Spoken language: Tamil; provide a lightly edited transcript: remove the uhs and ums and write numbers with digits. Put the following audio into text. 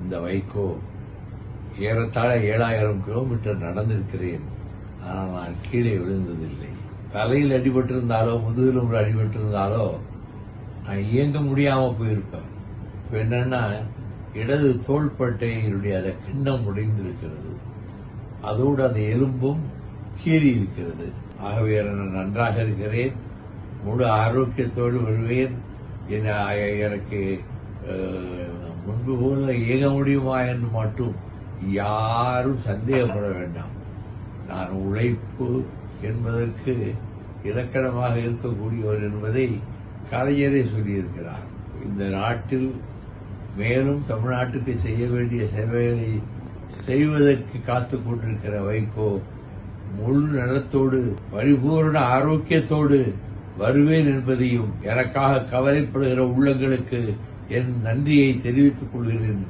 இந்த வைகோ ஏறத்தாழ 7000 கிலோமீட்டர் நடந்திருக்கிறேன். ஆனால் நான் கீழே விழுந்ததில்லை. தலையில் அடிபட்டிருந்தாலோ முதுகிலும் அடிபட்டிருந்தாலோ நான் இயங்க முடியாம போயிருப்பேன். இப்ப என்னன்னா, இடது தோள்பட்டையினுடைய அந்த கிண்ணம் உடைந்திருக்கிறது, அதோடு அந்த எலும்பும் கீறி இருக்கிறது. ஆகவே நான் நன்றாக இருக்கிறேன், முழு ஆரோக்கியத்தோடு வருவேன். எனக்கு முன்பு போல இயங்க முடியுமா என்று மட்டும் யாரும் சந்தேகப்பட வேண்டாம். நான் உழைப்பு என்பதற்கு இலக்கணமாக இருக்கக்கூடியவர் என்பதை கலைஞரே சொல்லியிருக்கிறார். இந்த நாட்டில் மேலும் தமிழ்நாட்டுக்கு செய்ய வேண்டிய சேவைகளை செய்வதற்கு காத்துக் கொண்டிருக்கிற வைகோ முழு நலத்தோடு பரிபூர்ண ஆரோக்கியத்தோடு வருவேன் என்பதையும் எனக்காக கவலைப்படுகிற உள்ளங்களுக்கு என் நன்றியை தெரிவித்துக் கொள்கிறேன்.